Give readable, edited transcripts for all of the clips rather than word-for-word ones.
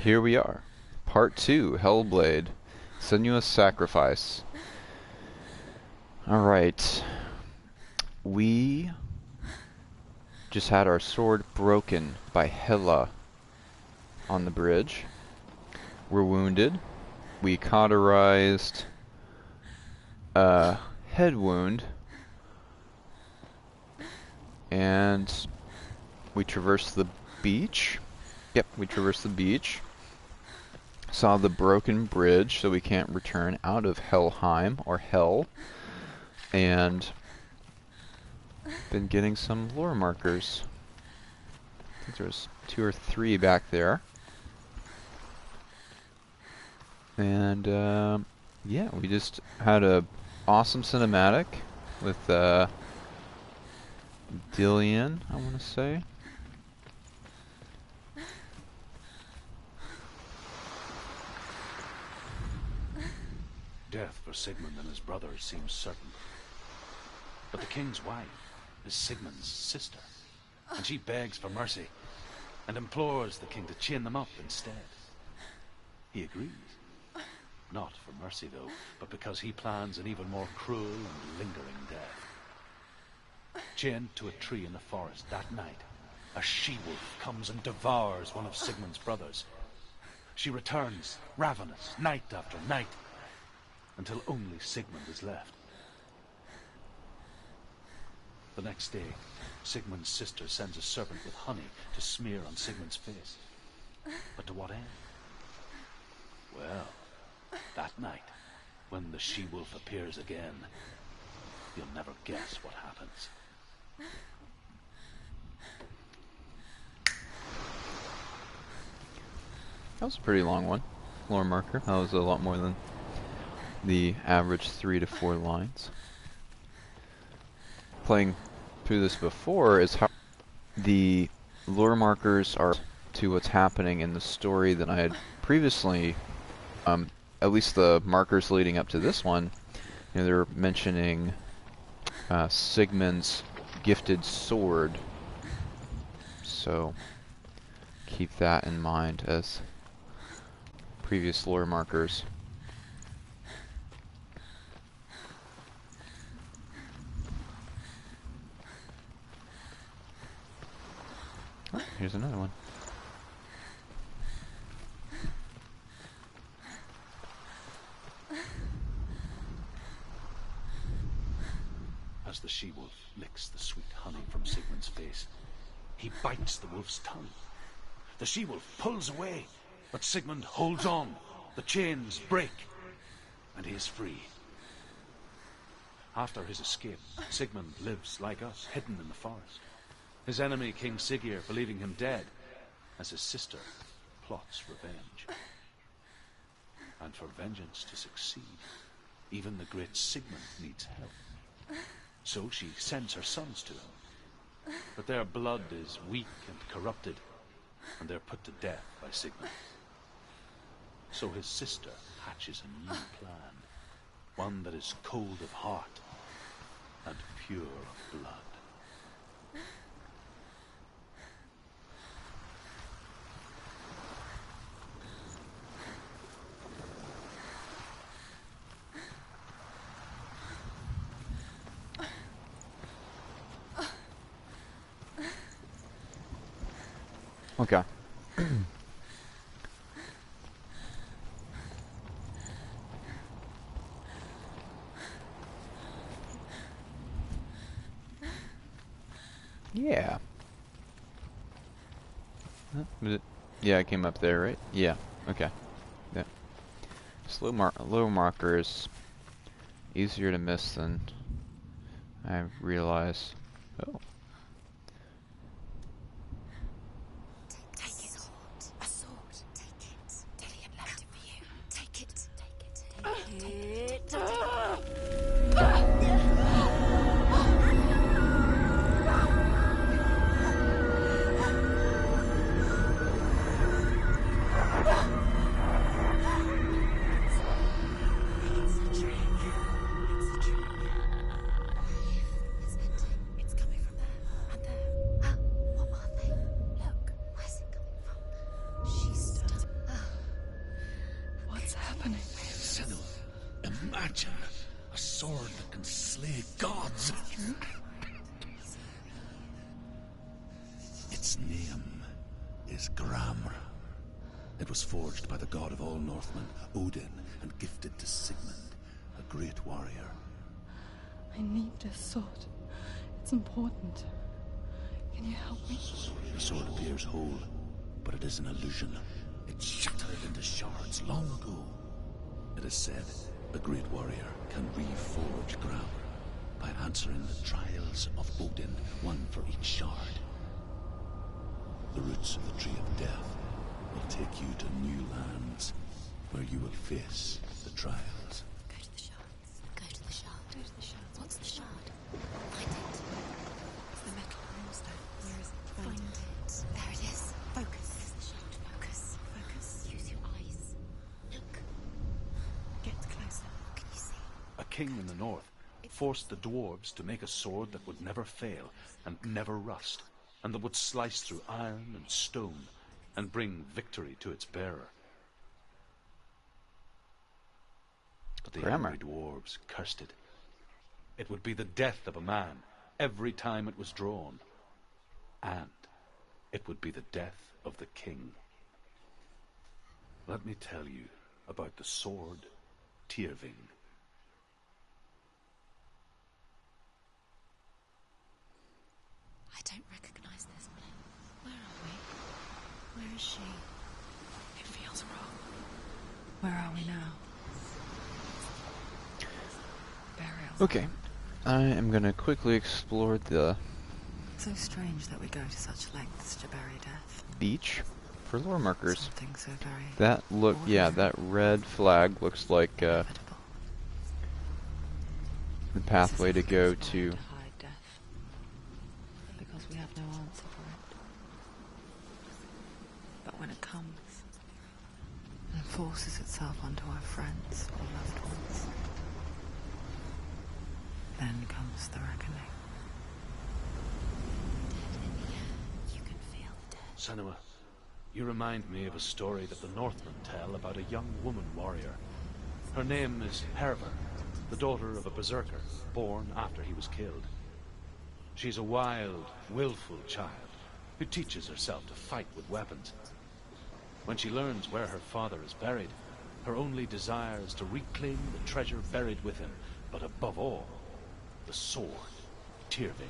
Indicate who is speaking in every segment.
Speaker 1: here we are. Part 2, Hellblade. Senua's Sacrifice. Alright. We just had our sword broken by Hela on the bridge. We're wounded. We cauterized a head wound. And we traversed the beach. Yep, we traversed the beach. Saw the broken bridge, so we can't return out of Helheim, or Hell. And been getting some lore markers. I think there's 2 or 3 back there. And yeah, we just had a awesome cinematic with Dillian, I want to say.
Speaker 2: Death for Sigmund and his brothers seems certain. But the king's wife is Sigmund's sister, and she begs for mercy and implores the king to chain them up instead. He agrees. Not for mercy, though, but because he plans an even more cruel and lingering death. Chained to a tree in the forest that night, a she-wolf comes and devours one of Sigmund's brothers. She returns, ravenous, night after night, until only Sigmund is left. The next day, Sigmund's sister sends a servant with honey to smear on Sigmund's face. But to what end? Well, that night, when the she-wolf appears again, you'll never guess what happens.
Speaker 1: That was a pretty long one. Lore marker. That was a lot more than the average 3 to 4 lines. Playing through this before is how the lore markers are to what's happening in the story that I had previously, at least the markers leading up to this one, you know, they're mentioning Sigmund's gifted sword. So keep that in mind as previous lore markers. Oh, here's another one.
Speaker 2: As the she-wolf licks the sweet honey from Sigmund's face, he bites the wolf's tongue. The she-wolf pulls away, but Sigmund holds on. The chains break, and he is free. After his escape, Sigmund lives like us, hidden in the forest. His enemy, King Siggeir, believing him dead, as his sister plots revenge. And for vengeance to succeed, even the great Sigmund needs help. So she sends her sons to him. But their blood is weak and corrupted, and they're put to death by Sigmund. So his sister hatches a new plan, one that is cold of heart and pure of blood.
Speaker 1: Okay. Yeah. Yeah, I came up there, right? Yeah. Okay. Yeah. Low markers easier to miss than I realize. Oh.
Speaker 3: Take his sword. A sword. Take it. Dillian left it for you. Take it. Take it. Take it. It's a trick. It's a trick. It's empty. It's coming from there.
Speaker 4: happening?
Speaker 2: Senua, imagine a sword that can slay gods. Its name is Gramr. It was forged by the god of all Northmen, Odin, and gifted to Sigmund, a great warrior.
Speaker 4: I need this sword. It's important. Can you help me?
Speaker 2: The sword appears whole, but it is an illusion. It shattered into shards long ago. It is said the great warrior can reforge Gramr by answering the trials of Odin, one for each shard. The roots of the Tree of Death will take you to new lands, where you will face the trials.
Speaker 3: Go to the shards. Go to the shard. Go to the shard. What's the shard? Find it. It's the metal moonstone. Where is it? Find it. There it is. Focus. There's the shard. Focus. Focus. Use your eyes. Look. Get closer. What can you see?
Speaker 2: A king in the north forced the dwarves to make a sword that would never fail and never rust, and that would slice through iron and stone and bring victory to its bearer. But the
Speaker 1: Grammar.
Speaker 2: angry dwarves cursed it. It would be the death of a man every time it was drawn. And it would be the death of the king. Let me tell you about the sword Tyrving.
Speaker 3: I don't recognize this place. Where are we? Where is she?
Speaker 4: It feels wrong. Where are we now? Burial.
Speaker 1: Okay. I am going to quickly explore the
Speaker 4: So strange that we go to such lengths to bury death.
Speaker 1: beach for lore markers.
Speaker 4: Something so very
Speaker 1: That look, yeah,
Speaker 4: ordinary,
Speaker 1: that red flag looks like
Speaker 4: inevitable.
Speaker 1: the pathway to go
Speaker 4: This is
Speaker 1: to.
Speaker 4: to hide death, because we have no answer for it. But when it comes and forces itself onto our friends or loved ones, then comes the reckoning.
Speaker 3: Dead in the air. You can feel the dead.
Speaker 2: Senua, you remind me of a story that the Northmen tell about a young woman warrior. Her name is Hervor, the daughter of a berserker, born after he was killed. She's a wild, willful child who teaches herself to fight with weapons. When she learns where her father is buried, her only desire is to reclaim the treasure buried with him, but above all, the sword, Tyrving.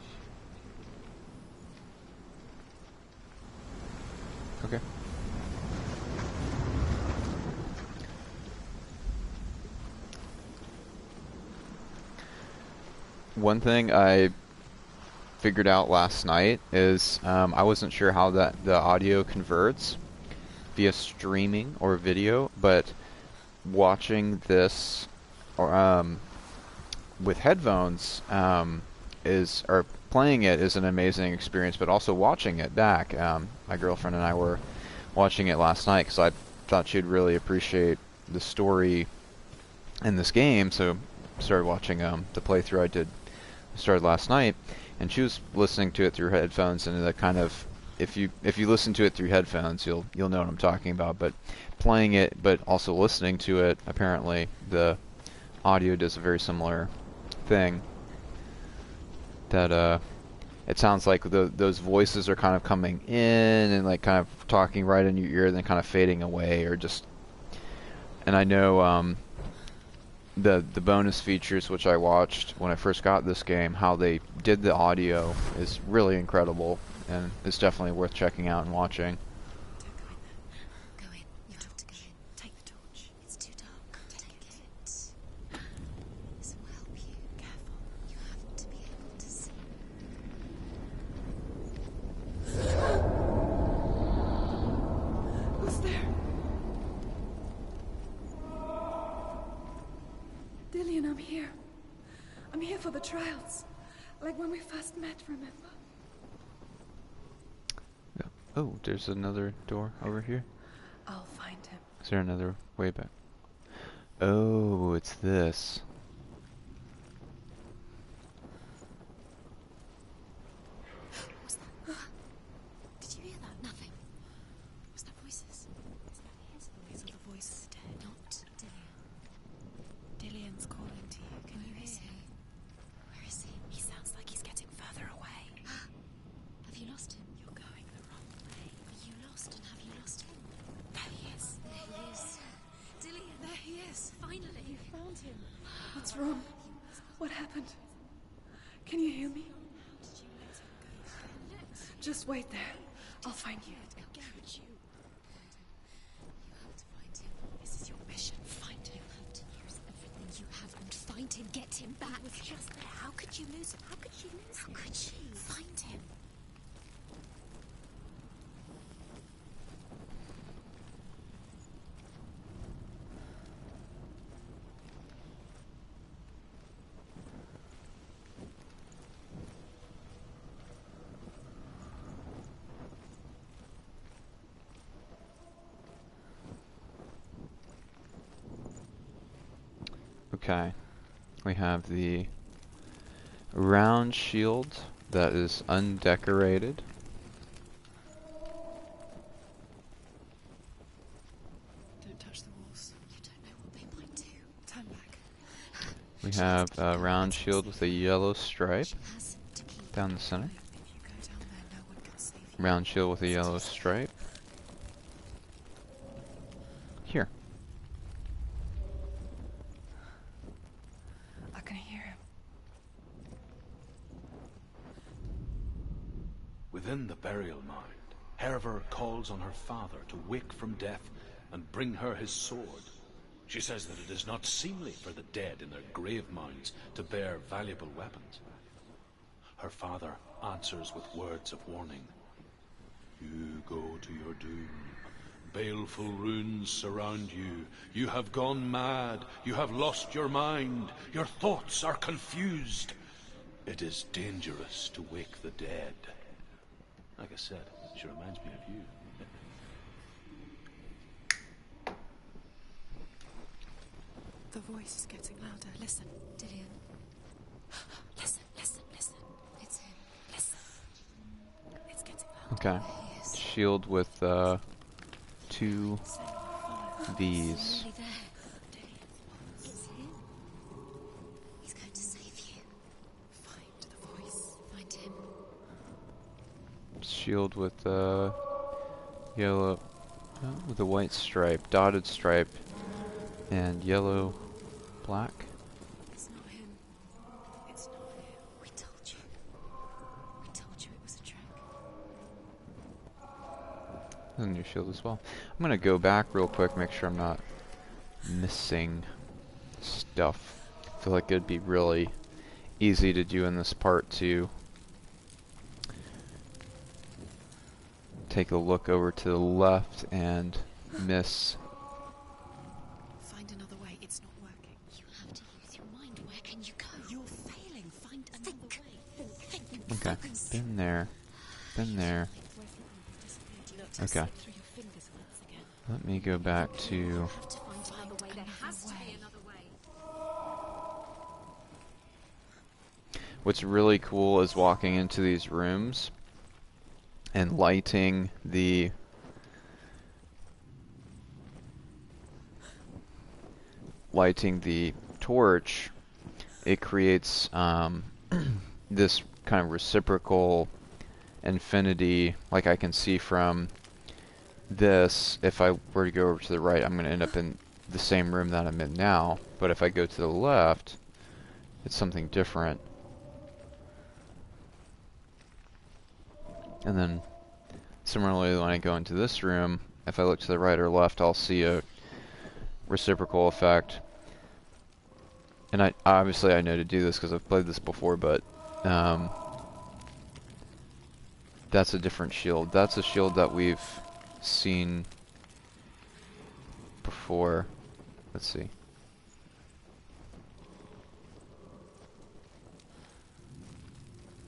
Speaker 1: Okay. One thing I figured out last night is I wasn't sure how the audio converts via streaming or video, but watching this or with headphones or playing it is an amazing experience, but also watching it back. My girlfriend and I were watching it last night because I thought she'd really appreciate the story in this game, so started watching the playthrough I started last night, and she was listening to it through headphones, and the kind of if you listen to it through headphones, you'll know what I'm talking about. But playing it, but also listening to it, apparently the audio does a very similar thing. That it sounds like those voices are kind of coming in and like kind of talking right in your ear, then kind of fading away, or just. And I know the bonus features which I watched when I first got this game, how they did the audio is really incredible, and it's definitely worth checking out and watching.
Speaker 3: Don't go in there. Go in. You have to go in. Take the torch. It's too dark. Take it. This will help you. Careful. You have to be able to see.
Speaker 4: Who's there? Dillian, I'm here. I'm here for the trials. Like when we first met, remember?
Speaker 1: Oh, there's another door over here.
Speaker 4: I'll find him.
Speaker 1: Is there another way back? Oh, it's this.
Speaker 3: What was that? Did you hear that? Nothing. Was that voices? Is that his voice or the voice of the dead? Not Dillian.
Speaker 4: What's wrong? What happened? Can you hear me? Just wait there. I'll find you.
Speaker 3: You have to find him. This is your mission. Find him. You have to use everything you have and find him. Get him back. He was just there. How could you lose him? How could she lose him? How could she? Find him.
Speaker 1: Okay, we have the round shield that is undecorated.
Speaker 4: Don't touch the walls.
Speaker 3: You don't know what they might do.
Speaker 4: Turn back.
Speaker 1: We have a round shield with a yellow stripe
Speaker 3: She has to keep
Speaker 1: down the center.
Speaker 4: If you go down there, no one can save you.
Speaker 1: Round shield with a yellow stripe. Here.
Speaker 4: I can hear him.
Speaker 2: Within the burial mound, Herver calls on her father to wake from death and bring her his sword. She says that it is not seemly for the dead in their grave mounds to bear valuable weapons. Her father answers with words of warning. You go to your doom. Baleful runes surround you. You have gone mad. You have lost your mind. Your thoughts are confused. It is dangerous to wake the dead. Like I said, she reminds me of you.
Speaker 4: The voice is getting louder. Listen.
Speaker 3: Dillian. Listen, listen, listen. It's him. Listen.
Speaker 4: It's getting louder.
Speaker 1: Okay. Shield with two V's.
Speaker 3: Nearly there. It's him. He's going to save you.
Speaker 4: Find the voice.
Speaker 3: Find him.
Speaker 1: Shield with yellow, with a white stripe, dotted stripe, and yellow, black.
Speaker 3: It's not him. It's not him. We told you. We told you it was a trick.
Speaker 1: And your shield as well. I'm gonna go back real quick, make sure I'm not missing stuff. I feel like it'd be really easy to do in this part to take a look over to the left and miss.
Speaker 4: Find another way. It's not working.
Speaker 3: You have to use your mind. Where can you go? You're failing. Find another way. Think.
Speaker 1: Okay,
Speaker 3: Focus.
Speaker 1: been there, been there. Okay,
Speaker 3: Through your fingers once again.
Speaker 1: let me go back to
Speaker 3: You have to find another way. There has to be another way.
Speaker 1: what's really cool is walking into these rooms and lighting the torch. It creates this kind of reciprocal infinity, like I can see from this. If I were to go over to the right, I'm going to end up in the same room that I'm in now, but if I go to the left, it's something different. And then similarly, when I go into this room, if I look to the right or left, I'll see a reciprocal effect. And I obviously I know to do this because I've played this before, but that's a different shield. That's a shield that we've seen before. Let's see.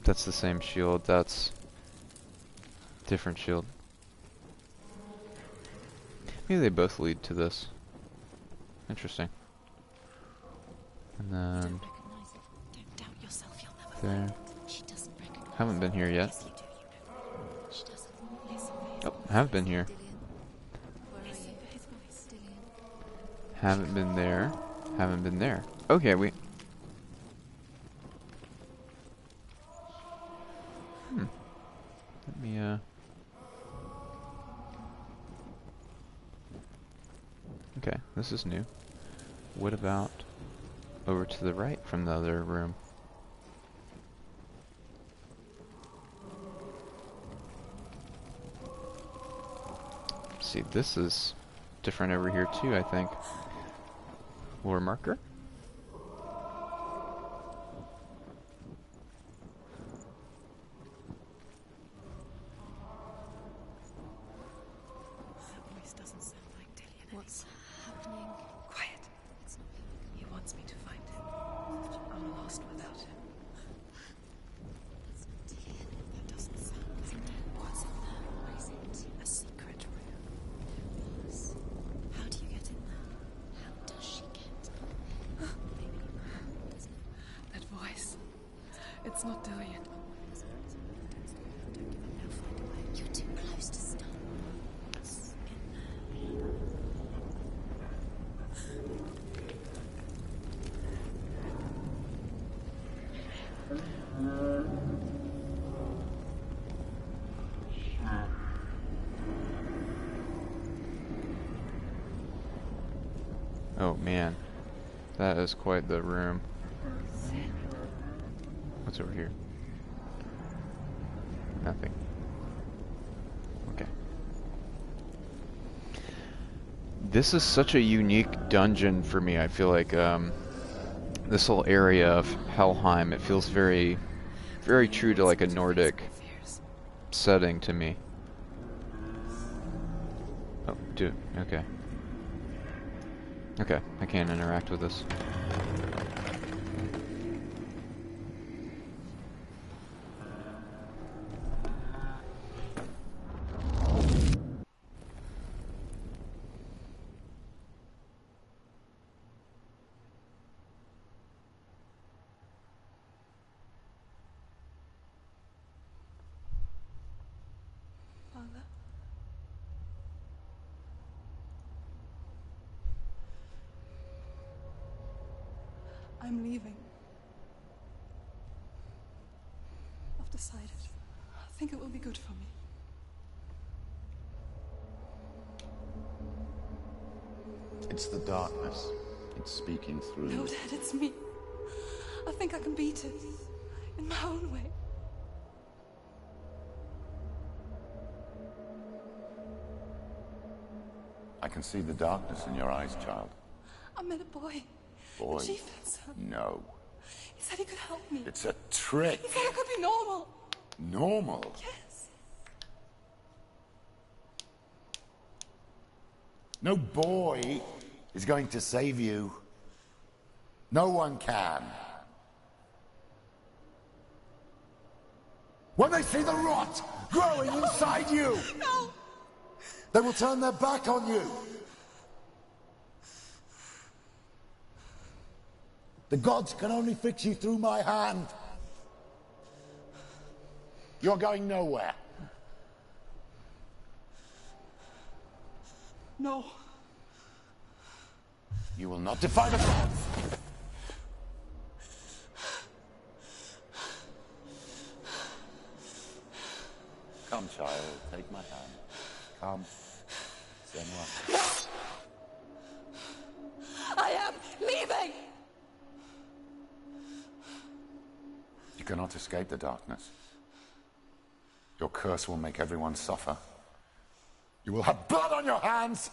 Speaker 1: That's the same shield. That's different shield. Maybe they both lead to this. Interesting. And then
Speaker 3: Don't recognize it. Don't doubt yourself. You'll never
Speaker 1: there.
Speaker 3: find it. She doesn't recognize
Speaker 1: Haven't been here yet.
Speaker 3: Yes, you do. You know. She doesn't. Listen.
Speaker 1: Oh, haven't been here.
Speaker 3: Dillian. Where are you? His voice. Dillian.
Speaker 1: Haven't been there. Haven't been there. Okay, we. Let me Okay, this is new. What about over to the right from the other room. See, this is different over here too, I think. Lore marker.
Speaker 3: That voice doesn't sound like Dillian. What's happening? Quiet. It's not him. He wants me to find him. I'm lost without him. It's not Dillian. That doesn't sound like him. What's in there? What is it? A secret room. Yes. How do you get in there? How does she get? Maybe doesn't it?
Speaker 4: That voice. It's not Dillian.
Speaker 3: Don't give up now. Find a way. You're too close to stop. What's in there?
Speaker 1: Oh man, that is quite the room. What's over here? Nothing. Okay. This is such a unique dungeon for me. I feel like this whole area of Helheim, it feels very, very true to like a Nordic setting to me. Oh, dude. Okay. Okay, I can't interact with this.
Speaker 4: Father? I'm leaving. I've decided. I think it will be good for me.
Speaker 5: It's the darkness. It's speaking through
Speaker 4: No,
Speaker 5: you.
Speaker 4: Dad, it's me. I think I can beat it. In my own way.
Speaker 5: I can see the darkness in your eyes, child.
Speaker 4: I met a boy.
Speaker 5: Boy.
Speaker 4: The chief said so.
Speaker 5: No.
Speaker 4: He said he could help me.
Speaker 5: It's a trick.
Speaker 4: He said I could be normal.
Speaker 5: Normal.
Speaker 4: Yes.
Speaker 5: No boy is going to save you. No one can. When they see the rot growing inside you,
Speaker 4: No!
Speaker 5: they will turn their back on you. The gods can only fix you through my hand. You're going nowhere.
Speaker 4: No.
Speaker 5: You will not defy the gods. Come, child, take my hand. Come. Senua.
Speaker 4: I am leaving!
Speaker 5: You cannot escape the darkness. Your curse will make everyone suffer. You will have blood on your hands!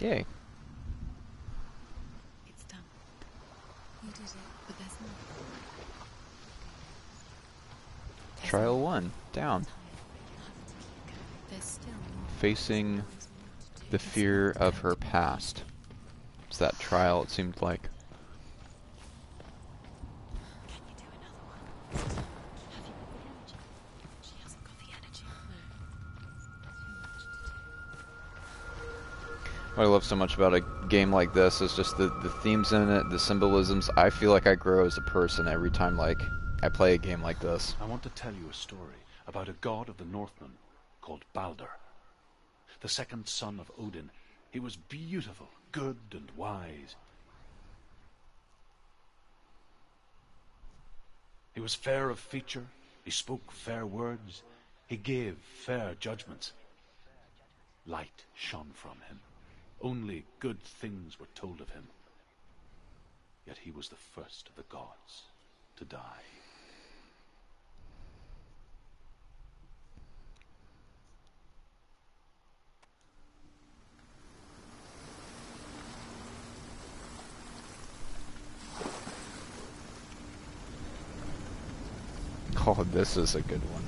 Speaker 1: Yay.
Speaker 3: It's done. You did it, but there's more.
Speaker 1: Trial 1, down.
Speaker 3: There's still more.
Speaker 1: Facing the fear of her past. It's that trial, it seemed like.
Speaker 3: Can you do another one? Have you got the energy? She hasn't got the energy. No. Too much to do.
Speaker 1: What I love so much about a game like this is just the themes in it, the symbolisms. I feel like I grow as a person every time like I play a game like this.
Speaker 2: I want to tell you a story about a god of the Northmen called Balder. The second son of Odin. He was beautiful, good and wise. He was fair of feature, he spoke fair words, He gave fair judgments. Light shone from him. Only good things were told of him. Yet he was the first of the gods to die.
Speaker 1: Oh, this is a good one.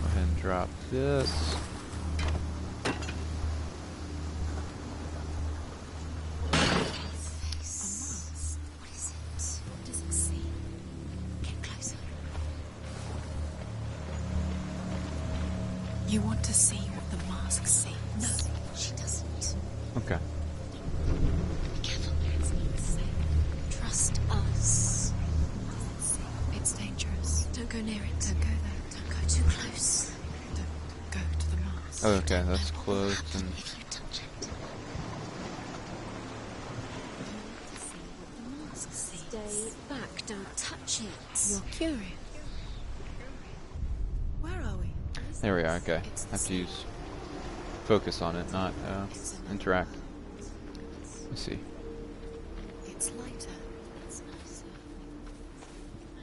Speaker 1: Go ahead and drop this.
Speaker 3: What is it? What does it see? Get closer.
Speaker 4: You want to see what the mask sees?
Speaker 3: No, she doesn't.
Speaker 1: Okay.
Speaker 3: Be careful. It's safe. Trust us.
Speaker 4: It's dangerous.
Speaker 3: Don't go near it.
Speaker 4: Don't go there.
Speaker 3: Don't go too close.
Speaker 4: Don't go to the mask.
Speaker 1: Oh, okay, that's closed and
Speaker 3: If you touch it. To see what the mask sees. Stay back. Don't touch it.
Speaker 4: You're curious. Where are we?
Speaker 1: there we are. Okay, have to use focus on it, not interact. Let me see.
Speaker 4: It's lighter.
Speaker 3: It's nicer.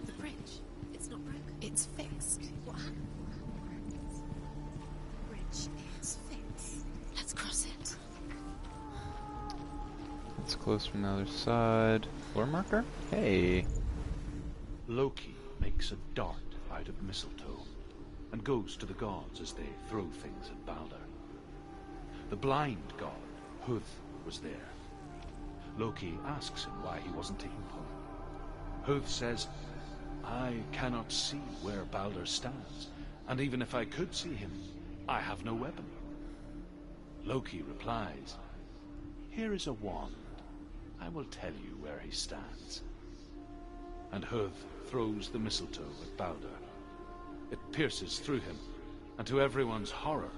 Speaker 3: The bridge. It's not broken.
Speaker 4: It's fixed.
Speaker 3: What happened? The bridge is fixed. Let's cross it.
Speaker 1: It's close from the other side. Floor marker? Hey.
Speaker 2: Loki makes a dart out of mistletoe and goes to the gods as they throw things at Balder. The blind god, Huth, was there. Loki asks him why he wasn't taking part. Huth says, I cannot see where Balder stands, and even if I could see him, I have no weapon. Loki replies, here is a wand. I will tell you where he stands. And Huth throws the mistletoe at Balder. It pierces through him, and to everyone's horror,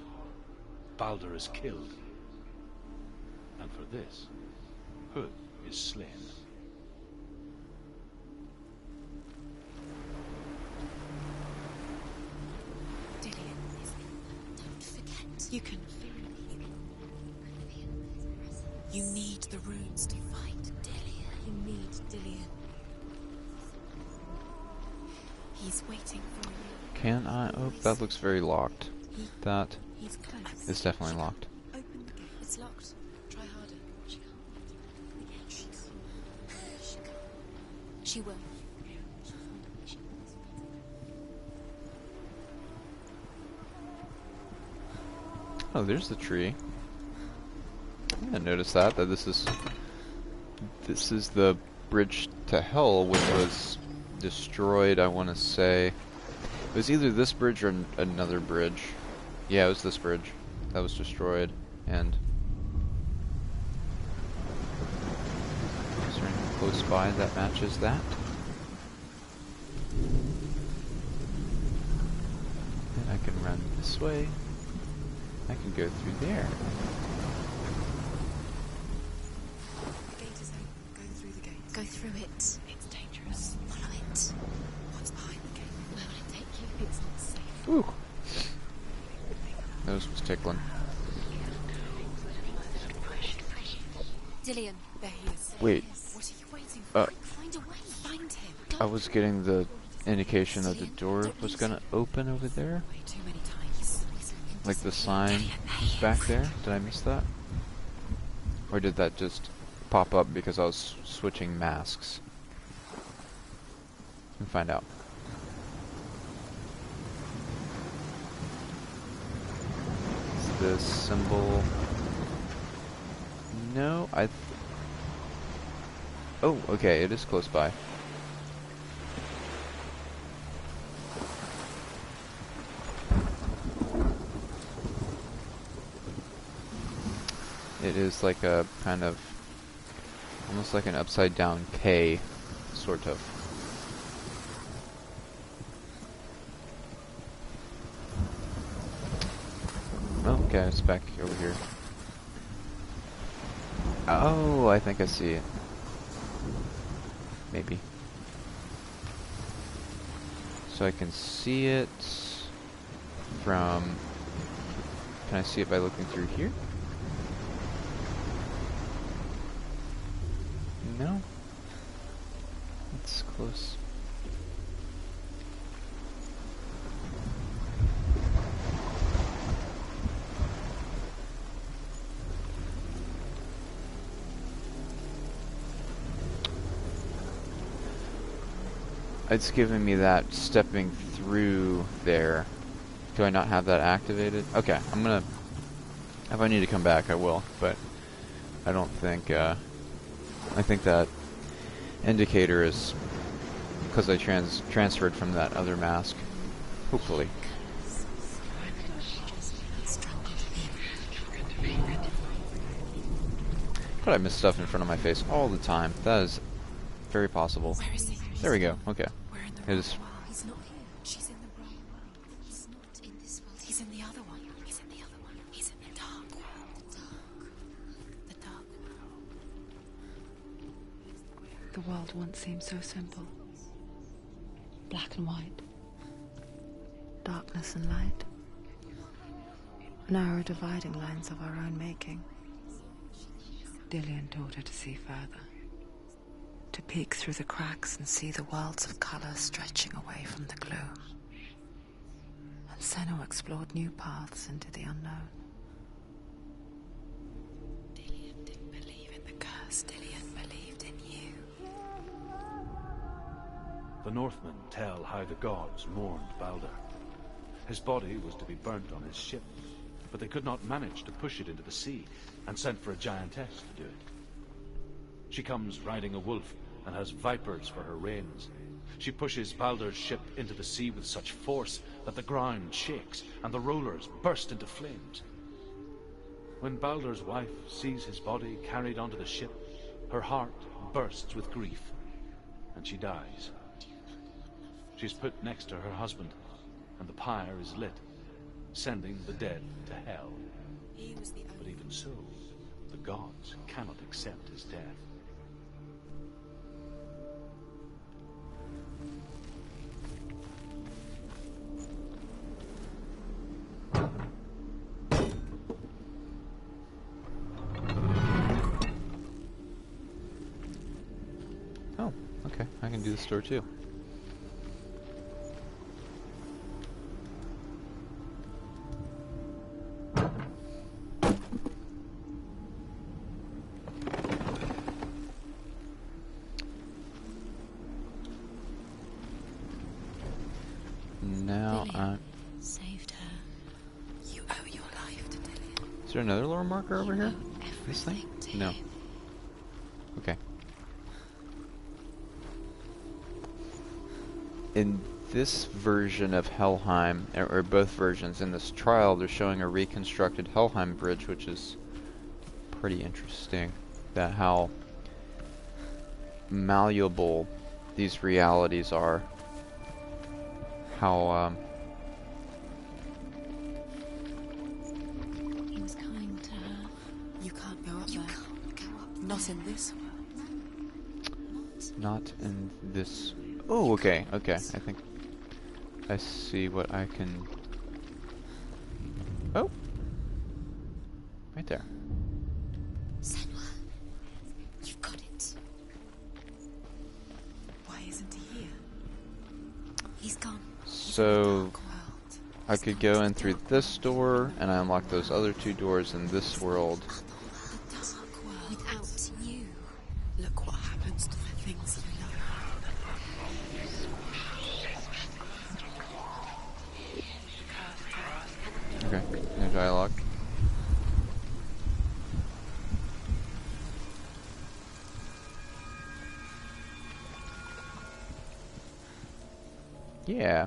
Speaker 2: Balder is killed. And for this, Huth is slain.
Speaker 4: Dillian,
Speaker 3: Don't forget.
Speaker 4: you can. You need the runes to fight Dillian. You need Dillian. He's waiting for you.
Speaker 1: Can I? Oh, that looks very locked. That
Speaker 4: He's close.
Speaker 1: is definitely locked.
Speaker 4: Open the gate.
Speaker 3: It's locked.
Speaker 4: Try harder.
Speaker 3: She can't. Yeah, she can't. She can't. She will. She will.
Speaker 1: Oh, there's the tree. I didn't notice that this is the bridge to hell, which was destroyed. I want to say it was either this bridge or another bridge. Yeah, it was this bridge that was destroyed. And is there anything close by that matches that? And I can run this way. I can go through there.
Speaker 4: The gate is open. Go through the gate.
Speaker 3: Go through it.
Speaker 4: It's dangerous.
Speaker 3: Follow it.
Speaker 4: What's behind the gate?
Speaker 3: Where will it take you?
Speaker 4: It's not safe.
Speaker 1: Ooh. Nose was tickling.
Speaker 3: Dillian.
Speaker 4: There he is.
Speaker 1: Wait,
Speaker 4: What are you waiting for?
Speaker 3: Find a way.
Speaker 4: Find him.
Speaker 1: I was getting the indication that the door was gonna open over there.
Speaker 4: Way too many times.
Speaker 1: Like the sign was back there. Did I miss that? Or did that just pop up because I was switching masks? We'll find out. Is this symbol? No, oh, okay, it is close by. It is like a kind of, almost like an upside down K, sort of. Oh, okay, it's back over here. Oh, I think I see it. Maybe. So I can see it from... Can I see it by looking through here? No? It's close. It's giving me that stepping through there. Do I not have that activated? Okay, I'm gonna... If I need to come back, I will, but I don't think, I think that indicator is because I transferred from that other mask. Hopefully. But I miss stuff in front of my face all the time. That is very possible.
Speaker 3: Where is he?
Speaker 1: There we go. Okay.
Speaker 3: We're in the
Speaker 1: It
Speaker 3: wrong
Speaker 1: is.
Speaker 3: world. He's not here. She's in the wrong world. He's not in this world. He's in the other one. He's in the other one. He's in the dark world. The dark world.
Speaker 4: The world once seemed so simple. Black and white. Darkness and light. Narrow dividing lines of our own making. Dillian taught her to see further. To peek through the cracks and see the worlds of color stretching away from the gloom. And Senua explored new paths into the unknown. Dillian didn't believe in the curse. Dillian believed in you.
Speaker 2: The Northmen tell how the gods mourned Balder. His body was to be burnt on his ship, but they could not manage to push it into the sea, and sent for a giantess to do it. She comes riding a wolf, and has vipers for her reins. She pushes Balder's ship into the sea with such force that the ground shakes, and the rollers burst into flames. When Balder's wife sees his body carried onto the ship, her heart bursts with grief, and she dies. She's put next to her husband, and the pyre is lit, sending the dead to hell. But even so, the gods cannot accept his death.
Speaker 1: Oh, okay. I can do this door too. Now
Speaker 3: Dillian saved her. You owe your life to Dillian.
Speaker 1: is there another lore marker over here? This thing?
Speaker 3: Everything to
Speaker 1: No.
Speaker 3: him.
Speaker 1: Okay. In this version of Helheim, or both versions, in this trial, they're showing a reconstructed Helheim bridge, which is pretty interesting. That how malleable these realities are. How,
Speaker 3: He was kind to her. You can't go up there. Can't go up there. Not in this world.
Speaker 1: not in this... Oh, okay, okay. I think I see what I can... Oh! Right there.
Speaker 3: Senua, you've got it. Why isn't he here? He's gone.
Speaker 1: So I could go in through this door, and I unlock those other two doors in this world.
Speaker 3: The dark world. Without you. Look what happens to the things you love.
Speaker 1: Okay, no dialogue. Yeah.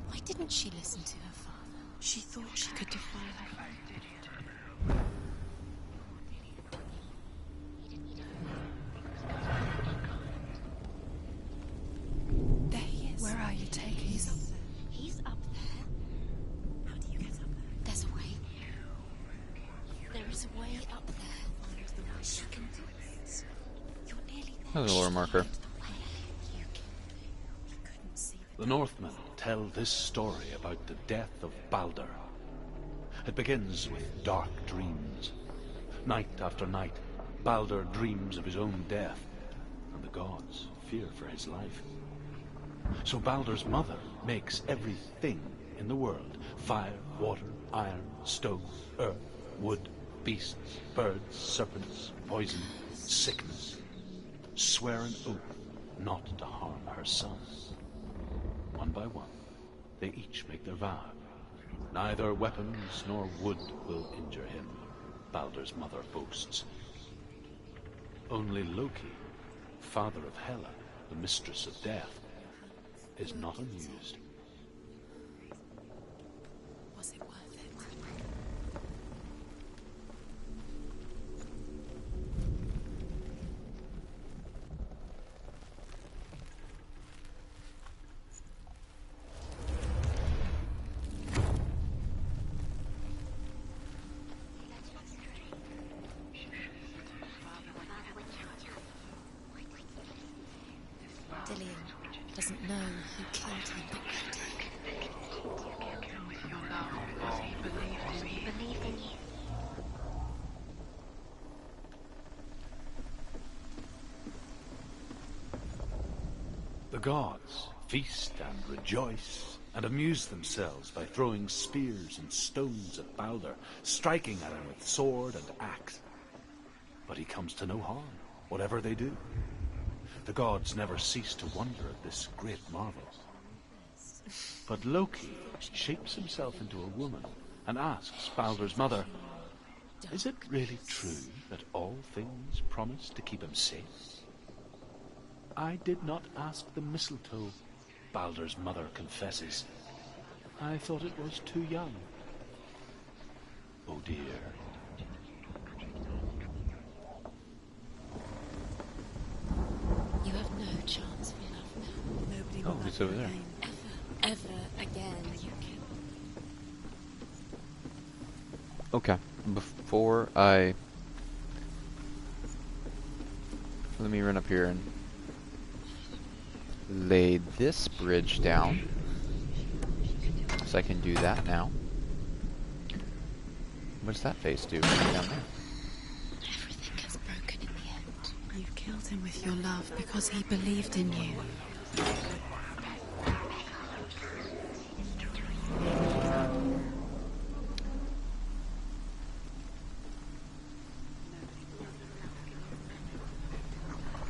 Speaker 3: Why didn't she listen to her father? She thought she could defy her. There he is. Where are you taking? He's up there.
Speaker 1: Another lore marker.
Speaker 2: The Northmen tell this story about the death of Baldur. It begins with dark dreams. Night after night, Baldur dreams of his own death, and the gods fear for his life. So Baldur's mother makes everything in the world, fire, water, iron, stone, earth, wood, beasts, birds, serpents, poison, sickness, swear an oath not to harm her son. One by one, they each make their vow. Neither weapons nor wood will injure him, Baldur's mother boasts. Only Loki, father of Hela, the mistress of death, is not amused.
Speaker 3: Was it worth it? Dillion doesn't know who killed him, but we do.
Speaker 2: The gods feast and rejoice and amuse themselves by throwing spears and stones at Baldur, striking at him with sword and axe. But he comes to no harm, whatever they do. The gods never cease to wonder at this great marvel. But Loki shapes himself into a woman and asks Baldur's mother, "Is it really true that all things promise to keep him safe?" "I did not ask the mistletoe," Baldur's mother confesses. "I thought it was too young." Oh dear.
Speaker 3: You have no chance for love now. Nobody will
Speaker 1: Oh,
Speaker 3: love
Speaker 1: he's
Speaker 3: you
Speaker 1: over there.
Speaker 3: again. Ever again. You can.
Speaker 1: Okay, before I... Let me run up here and lay this bridge down. So I can do that now. What does that face do down there?
Speaker 3: Everything gets broken in the end. You killed him with your love because he believed in you.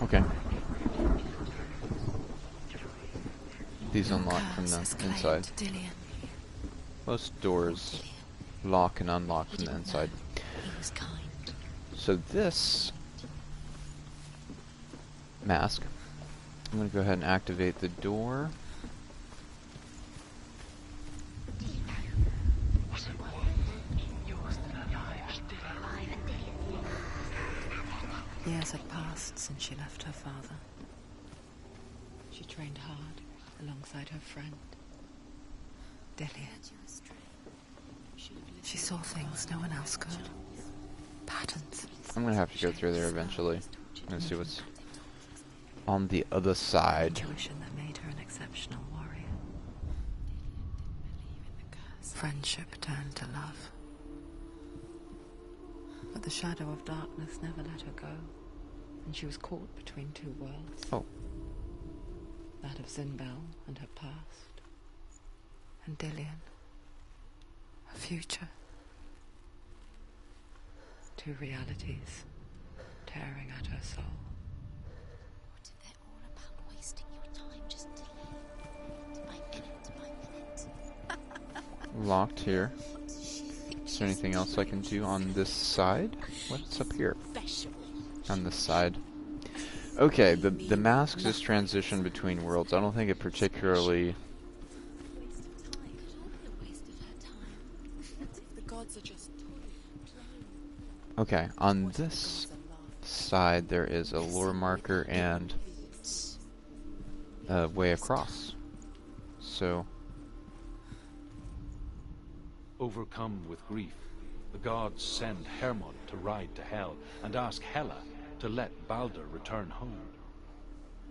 Speaker 1: Okay. These
Speaker 3: Your
Speaker 1: unlock from
Speaker 3: curse
Speaker 1: the
Speaker 3: has claimed
Speaker 1: inside.
Speaker 3: Dillion.
Speaker 1: Most doors lock and unlock
Speaker 3: He
Speaker 1: from the
Speaker 3: didn't
Speaker 1: inside.
Speaker 3: know. He was kind.
Speaker 1: So this mask, I'm going to go ahead and activate the door.
Speaker 4: Years had passed since she left her father. She trained hard alongside her friend, Dillion. She saw things no one else could. Patterns.
Speaker 1: I'm going to have to go through there eventually. I'm going to see what's on the other side.
Speaker 4: Intuition that made her an exceptional warrior. Friendship turned to love. But the shadow of darkness never let her go, and she was caught between two worlds.
Speaker 1: Oh.
Speaker 4: That of Zinbel and her past, and Dillion, her future. Two realities tearing at her soul.
Speaker 3: What if they're all about wasting your time just by minute?
Speaker 1: Locked here. Is there anything else I can do on this side? What's up here? On this side. Okay, the mask's just transition between worlds. I don't think it particularly... Okay, on this side there is a lore marker and a way across. So...
Speaker 2: Overcome with grief, the gods send Hermod to ride to Hell and ask Hela to let Baldur return home.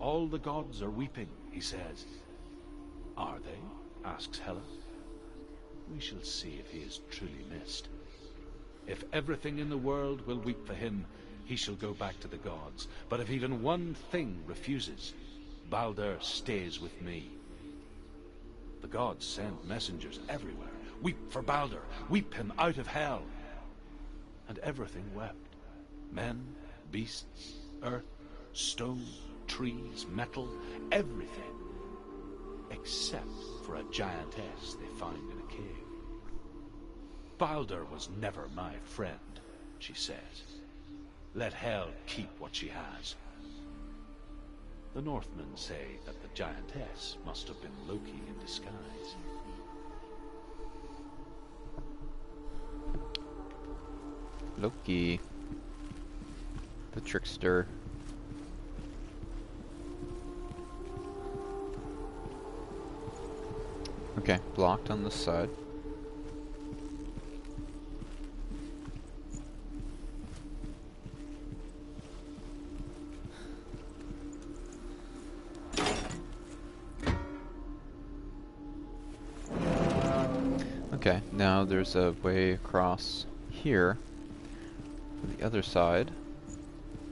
Speaker 2: All the gods are weeping, he says. Are they? Asks Hela. We shall see if he is truly missed. If everything in the world will weep for him, he shall go back to the gods. But if even one thing refuses, Baldur stays with me. The gods send messengers everywhere. Weep for Baldur, weep him out of hell. And everything wept. Men, beasts, earth, stone, trees, metal, everything. Except for a giantess they find in a cave. Baldur was never my friend, she says. Let hell keep what she has. The Northmen say that the giantess must have been Loki in disguise.
Speaker 1: Loki, the trickster. Okay, blocked on this side. Okay, now there's a way across here to the other side.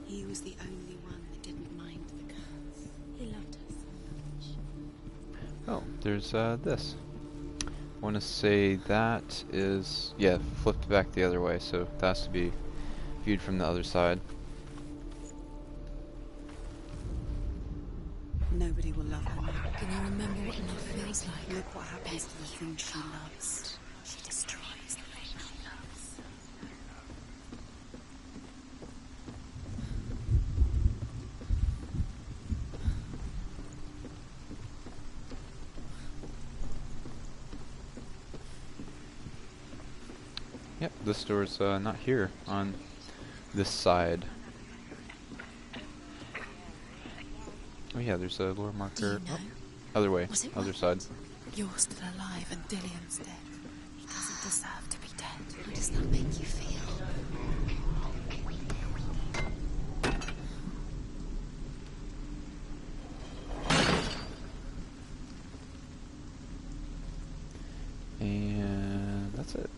Speaker 3: He was the only one that didn't mind the curse. He loved her so much.
Speaker 1: Oh, there's this. I want to say that is, yeah, flipped back the other way, so that has to be viewed from the other side.
Speaker 3: Nobody will love her now. Can you remember what love feels like? Look what happens to the thing she loves. She destroys the thing she loves.
Speaker 1: Yep, this door's not here on this side. Oh yeah, there's a lore marker. Oh, other way, other side.
Speaker 3: You're still alive and Dillion's dead. He doesn't deserve to be dead. How does that make you feel?
Speaker 1: And that's it.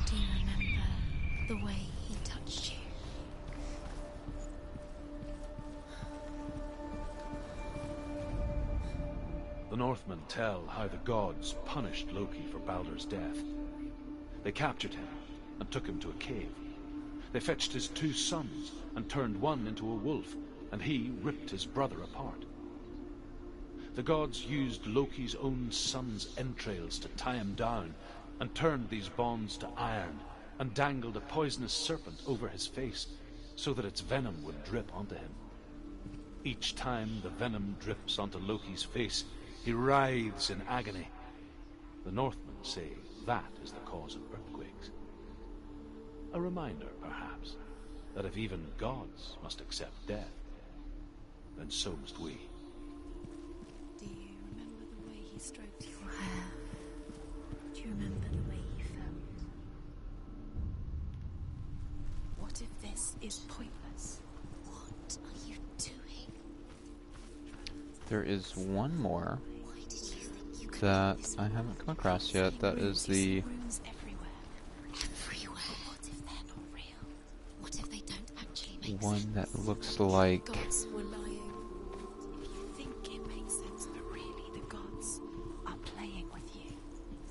Speaker 3: Do you remember the way he touched you?
Speaker 2: The Northmen tell how the gods punished Loki for Baldur's death. They captured him and took him to a cave. They fetched his 2 sons and turned one into a wolf, and he ripped his brother apart. The gods used Loki's own son's entrails to tie him down, and turned these bonds to iron, and dangled a poisonous serpent over his face, so that its venom would drip onto him. Each time the venom drips onto Loki's face, he writhes in agony. The Northmen say that is the cause of earthquakes. A reminder, perhaps, that if even gods must accept death, then so must we.
Speaker 3: Do you remember the way he stroked your hair? Do you remember the way he felt? What if this is pointless? What are you doing?
Speaker 1: There is one more
Speaker 3: Why did you think you could
Speaker 1: that
Speaker 3: do this?
Speaker 1: I haven't come across yet. That is the
Speaker 3: Runes everywhere. Everywhere. What if they're not real? What if they don't actually make
Speaker 1: one
Speaker 3: sense?
Speaker 1: that looks like
Speaker 3: Gods were lying. If you think it makes sense, but really the gods are playing with you.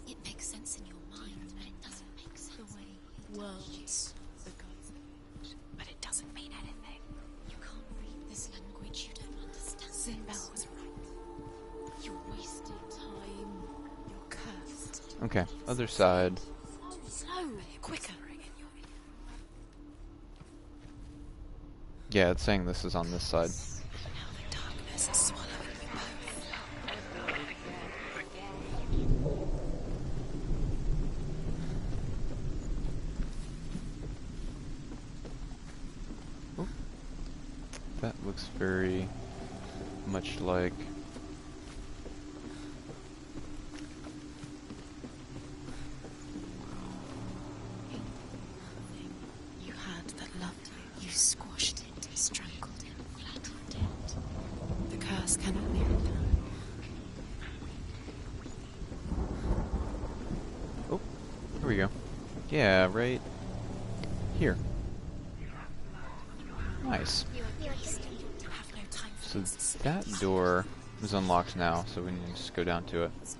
Speaker 3: It makes sense in your mind, but it doesn't make sense the way worlds the gods, but it doesn't mean anything. You can't read this language. You don't understand. Sinbel was right. You're wasting time. You're cursed.
Speaker 1: okay, other side.
Speaker 3: Slow, quicker.
Speaker 1: Yeah, it's saying this is on this side.
Speaker 3: Now the darkness is swallowing you both.
Speaker 1: That looks very much like
Speaker 3: You squashed it, strangled it, flattened it. The curse cannot be returned.
Speaker 1: Oh, here we go. Yeah, right here. Nice. So that door is unlocked now, so we need to just go down to it.
Speaker 3: They've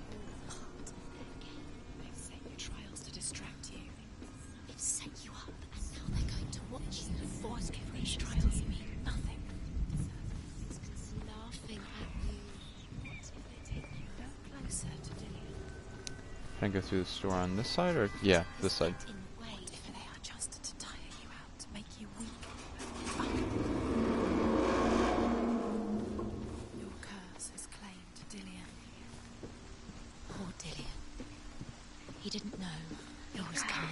Speaker 3: set your trials to distract you. They've set you up, and now they're going to watch you force give these trials mean nothing. It's laughing at you. What if they take you no closer to Dillion?
Speaker 1: Can I go through the store on this side, or yeah, this side?
Speaker 3: What if they are just to tire you out, to make you weak? Your curse has claimed Dillion. Poor Dillion. He didn't know yours coming.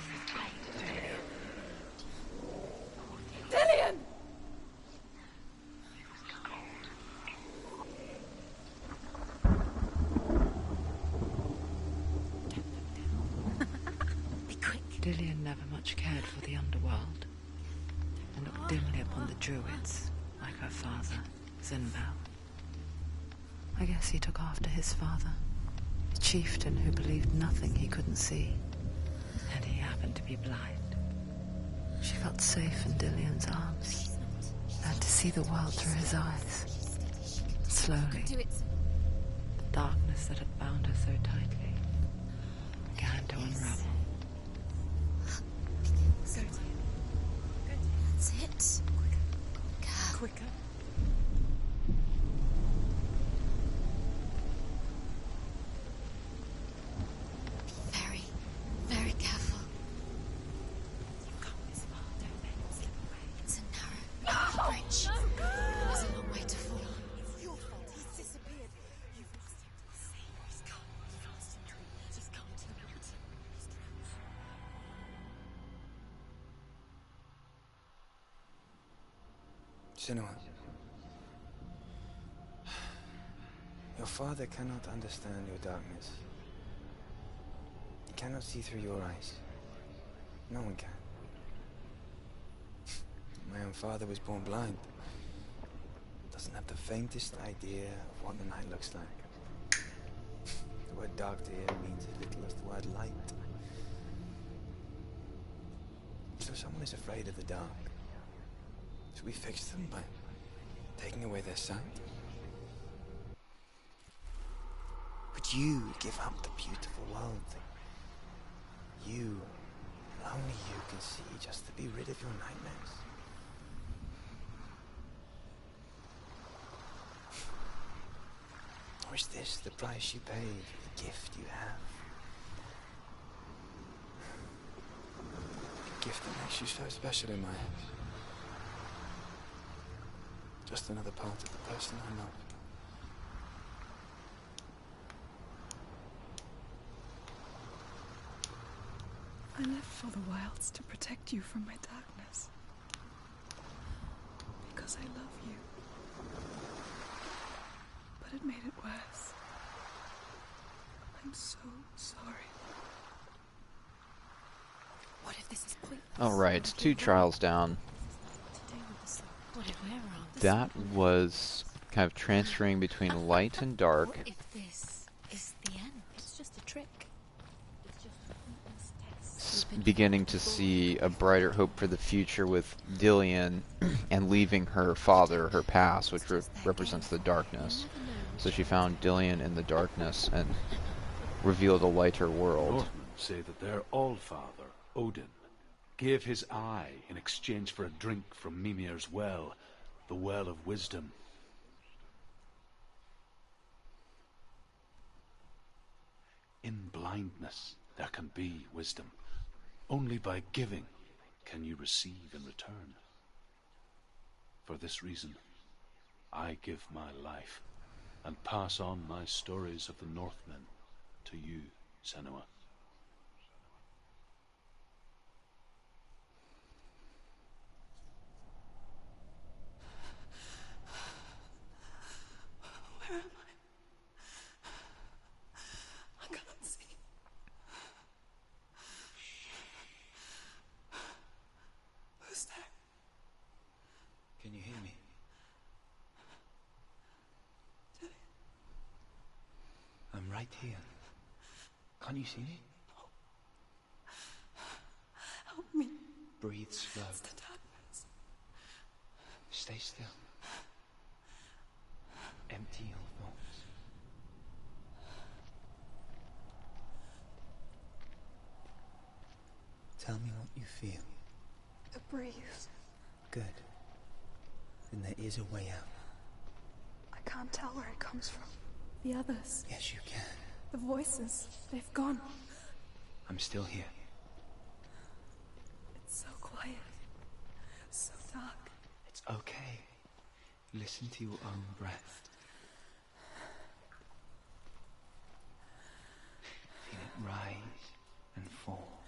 Speaker 4: Dillion!
Speaker 3: Be quick.
Speaker 4: Dillion never much cared for the underworld, and looked dimly upon the druids, like her father, Zinbel. I guess he took after his father, the chieftain who believed nothing he couldn't see, and he happened to be blind. She felt safe in Dillion's arms, learned to see the world through his eyes. Slowly,
Speaker 3: Do it.
Speaker 4: the darkness that had bound her so tightly began to unravel.
Speaker 3: That's it.
Speaker 4: Quicker.
Speaker 3: Very, very careful. It's a narrow bridge. There's a long way to fall. It's your fault. He's disappeared. You've lost him to the sea. He's gone. He's gone to the mountain.
Speaker 6: Senua, your father cannot understand your darkness. He cannot see through your eyes. No one can. My own father was born blind. Doesn't have the faintest idea of what the night looks like. The word dark to him means as little as the word light. So someone is afraid of the dark. Should we fix them by taking away their sight? Would you give up the beautiful world that you, only you can see, just to be rid of your nightmares? Or is this the price you paid for the gift you have? A gift that makes you so special in my eyes. Just another part of the person I love.
Speaker 7: I left for the wilds to protect you from my darkness. Because I love you. But it made it worse. I'm so sorry.
Speaker 3: What if this is pointless?
Speaker 1: Alright, 2 trials down.
Speaker 3: What if we're wrong?
Speaker 1: That was kind of transferring between light and dark.
Speaker 3: What if this is the end? It's just a trick. It's just a pointless test.
Speaker 1: Beginning to see a brighter hope for the future with Dillion and leaving her father, her past, which represents the darkness. So she found Dillion in the darkness and revealed a lighter world.
Speaker 2: Northmen say that their all-father, Odin, gave his eye in exchange for a drink from Mimir's well, the well of wisdom. In blindness there can be wisdom. Only by giving can you receive in return. For this reason, I give my life and pass on my stories of the Northmen to you, Senua.
Speaker 7: Where am I? I can't see. Who's there?
Speaker 6: Can you hear me? I'm right here. Can't you see me?
Speaker 7: Help me.
Speaker 6: Breathe slow.
Speaker 7: It's the darkness.
Speaker 6: Stay still. Empty your thoughts. Tell me what you feel.
Speaker 7: The breeze.
Speaker 6: Good. Then there is a way out.
Speaker 7: I can't tell where it comes from. The others.
Speaker 6: Yes, you can.
Speaker 7: The voices. They've gone.
Speaker 6: I'm still here.
Speaker 7: It's so quiet. So dark.
Speaker 6: It's okay. Listen to your own breath. Feel it rise and fall.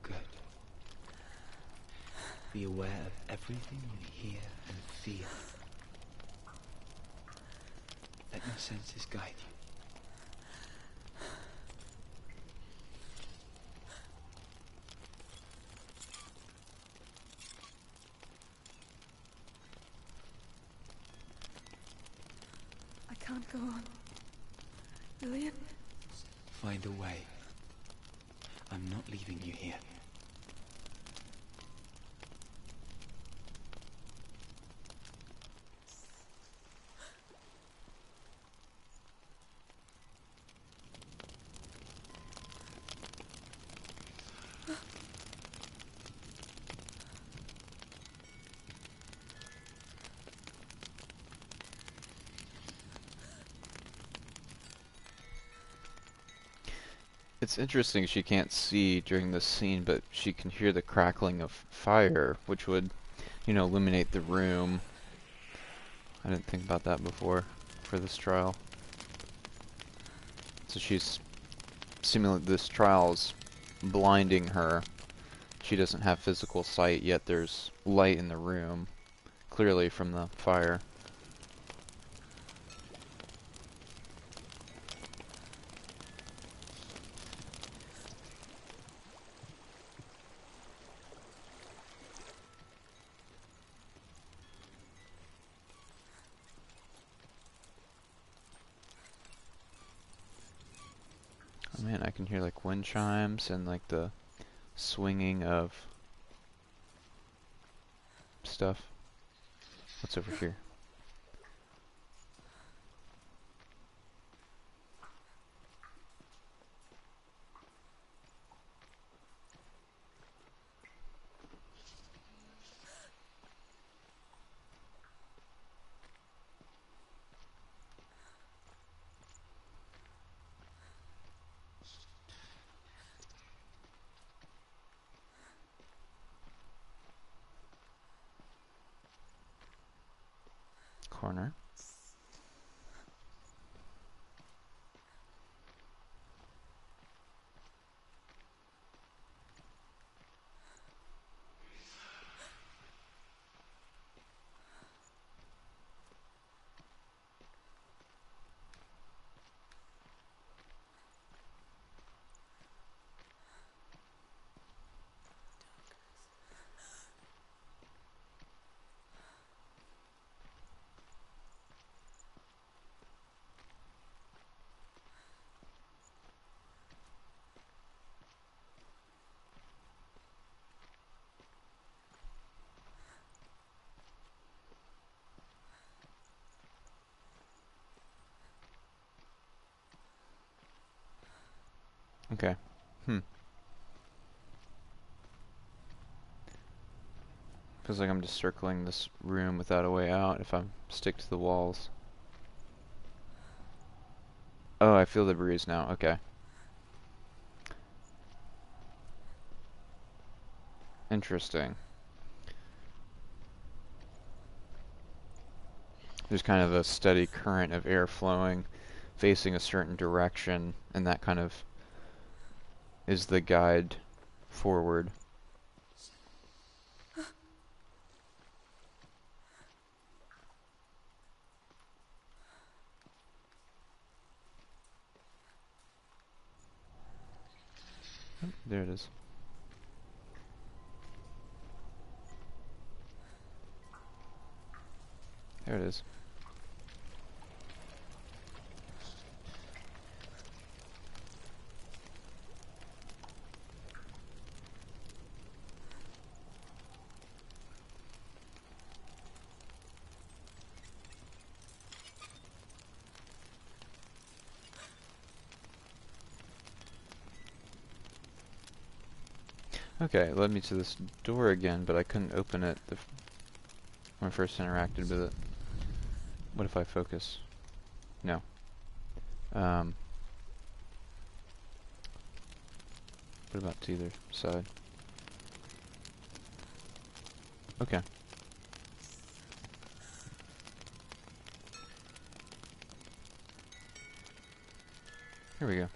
Speaker 6: Good. Be aware of everything you hear and feel. Let your senses guide you.
Speaker 7: I can't go on. Lillian?
Speaker 6: Find a way. I'm not leaving you here.
Speaker 1: It's interesting she can't see during this scene, but she can hear the crackling of fire, which would, illuminate the room. I didn't think about that before for this trial. So she's seemingly this trial's blinding her. She doesn't have physical sight, yet there's light in the room, clearly from the fire. Oh man, I can hear like wind chimes and like the swinging of stuff. What's over here? Corner. Okay. Feels like I'm just circling this room without a way out if I stick to the walls. Oh, I feel the breeze now. Okay. Interesting. There's kind of a steady current of air flowing, facing a certain direction, and that kind of is the guide forward. Oh, there it is. There it is. Okay, it led me to this door again, but I couldn't open it when I first interacted with it. What if I focus? No. What about to either side? Okay. Here we go.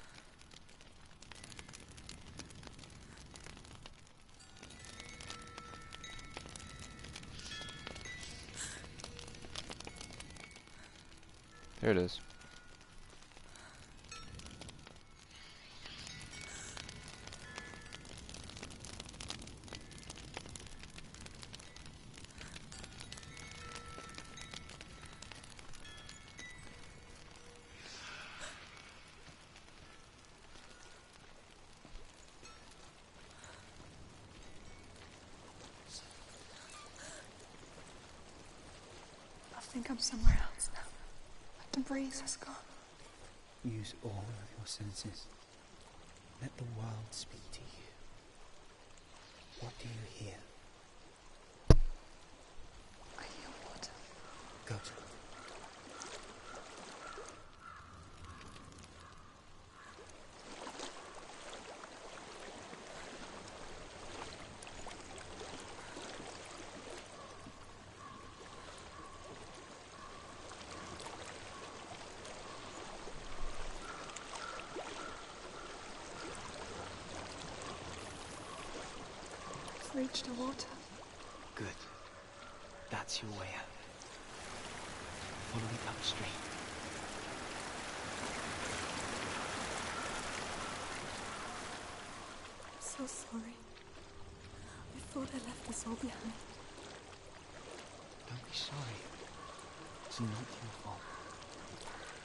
Speaker 1: There it is.
Speaker 7: I think I'm somewhere else now. The breeze has gone.
Speaker 6: Use all of your senses. Let the world speak to you. What do you hear?
Speaker 7: I hear water.
Speaker 6: Go to it.
Speaker 7: Reach the water.
Speaker 6: Good. That's your way out. Follow it upstream.
Speaker 7: I'm so sorry. I thought I left this all behind.
Speaker 6: Don't be sorry. It's not your fault.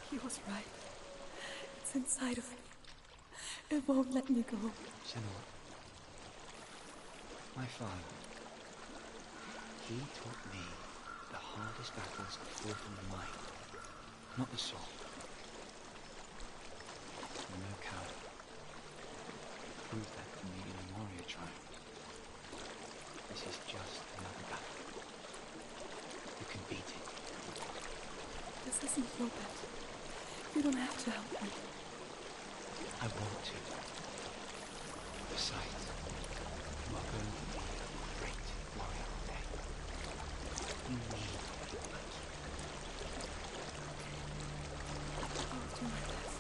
Speaker 7: He was right. It's inside of me. It won't let me go.
Speaker 6: Senua. My father. He taught me the hardest battles are fought in the mind, not the soul. I'm no coward. Prove that to me in a warrior trial. This is just another battle. You can beat it.
Speaker 7: This isn't your bet. You don't have to help me.
Speaker 6: I want to. Besides, you are going to be a great warrior one day. You need it.
Speaker 7: I'll do my best.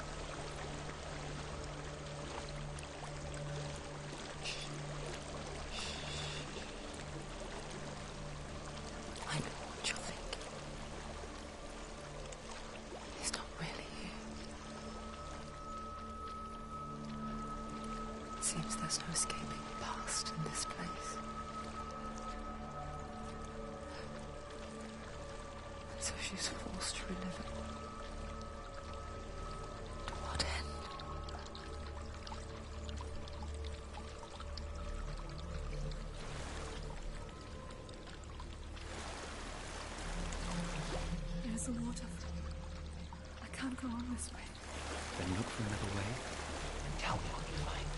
Speaker 4: I know what you're thinking. He's not really here. It seems there's no escaping the past in this place. And so she's forced to relive it. To what end?
Speaker 7: There's a waterfall. I can't go on this way.
Speaker 6: Then look for another way and tell me what you find.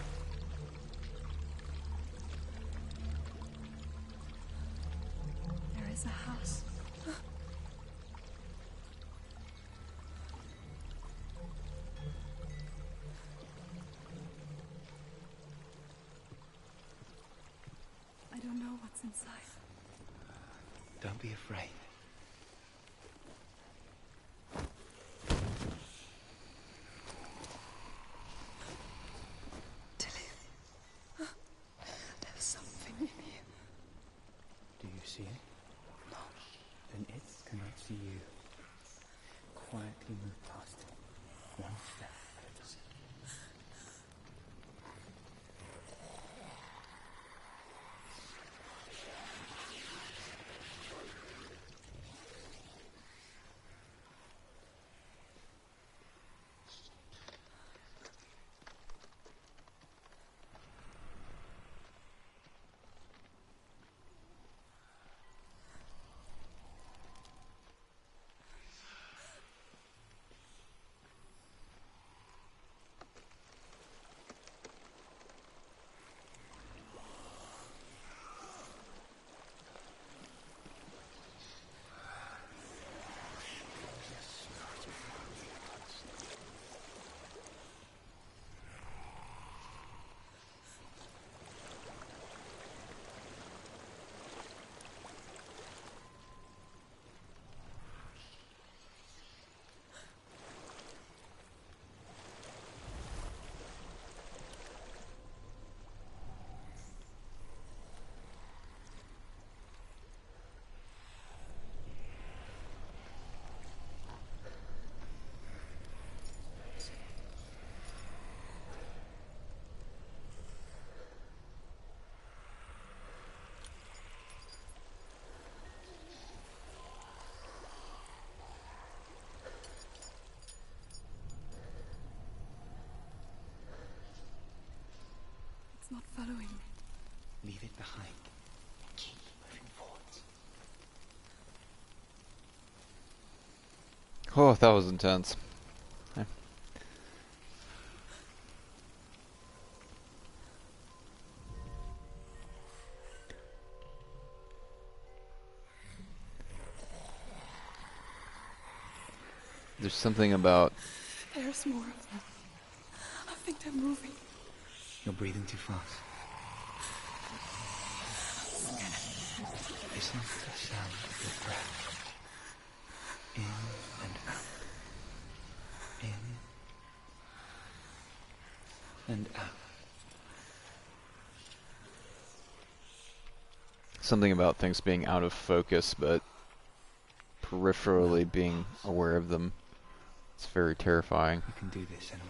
Speaker 7: There is a house. I don't know what's inside.
Speaker 6: Don't be afraid.
Speaker 7: Tilly. There's something in here.
Speaker 6: Do you see it? No. Then it cannot see you. Quietly move past it. One step at a time.
Speaker 1: Oh, that was intense. Yeah. There's something about
Speaker 7: There's more of them. I think they're moving.
Speaker 6: You're breathing too fast. Listen to the sound of your breath. In and out. In and out.
Speaker 1: something about things being out of focus, but peripherally being aware of them. It's very terrifying.
Speaker 6: You can do this, Senua.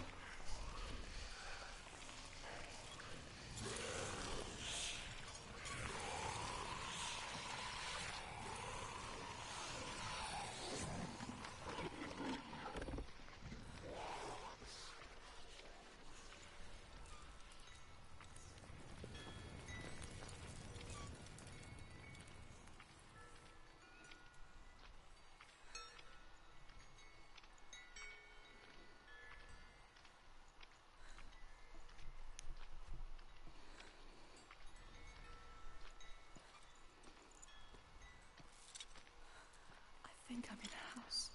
Speaker 7: I think I'm in a house.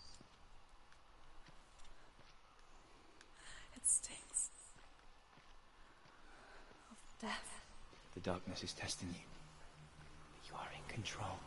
Speaker 7: It stinks of death.
Speaker 6: The darkness is testing you. You are in control.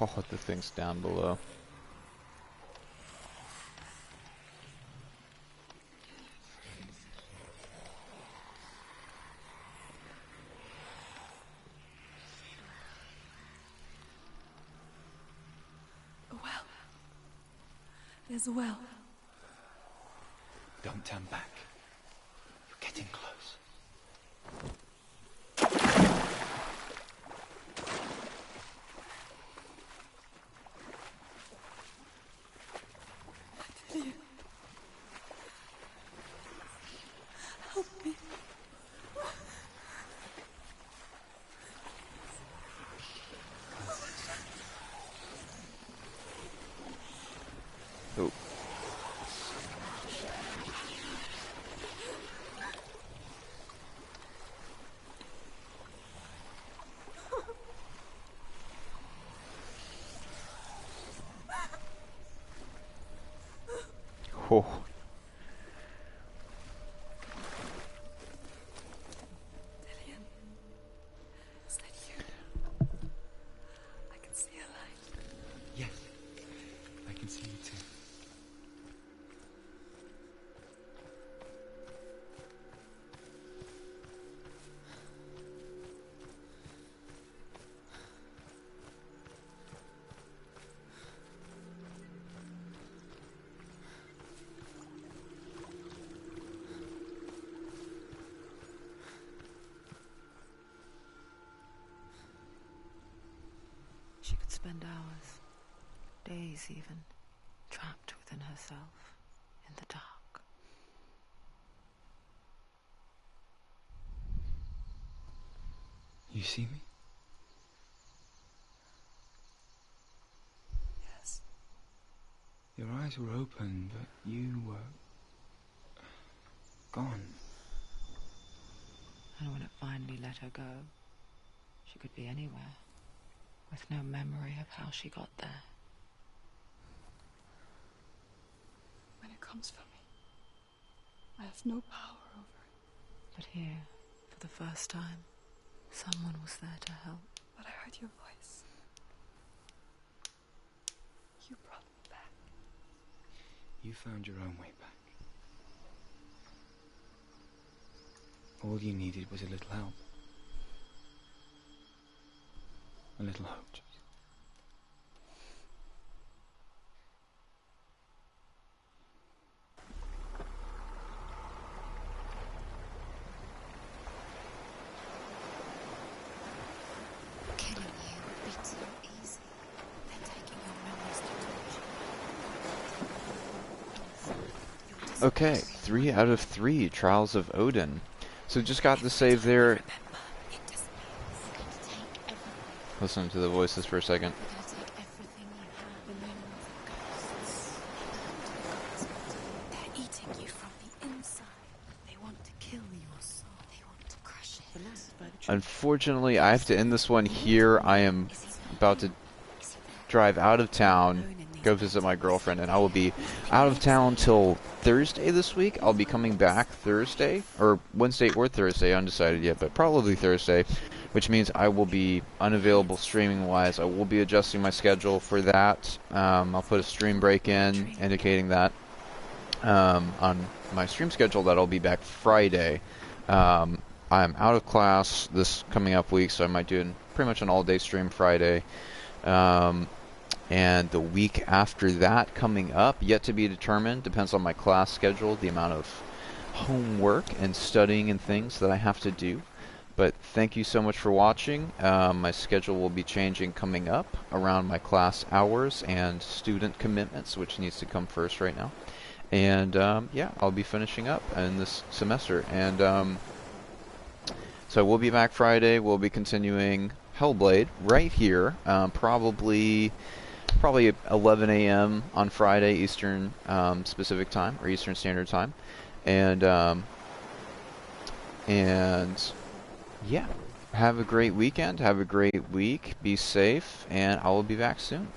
Speaker 1: Oh, the thing's down below.
Speaker 7: A well. There's a well.
Speaker 6: Don't turn back. You're getting close.
Speaker 7: Dillian. Help me.
Speaker 1: Oh. Oh.
Speaker 7: Dillian. Is that you? I can see a light.
Speaker 6: Yes. I can see you too.
Speaker 4: She could spend hours, days even, trapped within herself, in the dark.
Speaker 6: You see me?
Speaker 7: Yes.
Speaker 6: Your eyes were open, but you were gone.
Speaker 4: And when it finally let her go, she could be anywhere, with no memory of how she got there.
Speaker 7: When it comes for me, I have no power over it.
Speaker 4: But here, for the first time, someone was there to help.
Speaker 7: But I heard your voice. You brought me back.
Speaker 6: You found your own way back. All you needed was a little help. A little hope.
Speaker 3: Killing you would be
Speaker 1: Okay, 3 out of 3 Trials of Odin. So just got the save there.
Speaker 3: Remember, it disappears. We're going to take everything.
Speaker 1: Listen to the voices for a second.
Speaker 3: We're going to take everything you have. The memories of ghosts. They're eating you from the inside. They want to kill your soul. They want to crush it.
Speaker 1: Unfortunately, I have to end this one here. I am about to drive out of town, go visit my girlfriend, and I will be out of town till Thursday this week. I'll be coming back Thursday, or Wednesday or Thursday, undecided yet, but probably Thursday, which means I will be unavailable streaming-wise. I will be adjusting my schedule for that. I'll put a stream break in, indicating that on my stream schedule that I'll be back Friday. I'm out of class this coming up week, so I might do pretty much an all-day stream Friday. And the week after that coming up, yet to be determined, depends on my class schedule, the amount of homework and studying and things that I have to do. But thank you so much for watching. My schedule will be changing coming up around my class hours and student commitments, which needs to come first right now. And yeah, I'll be finishing up in this semester. And so we'll be back Friday. We'll be continuing Hellblade right here, probably 11 a.m. on Friday Eastern specific time, or Eastern Standard Time. And yeah, have a great weekend, have a great week, be safe, and I will be back soon.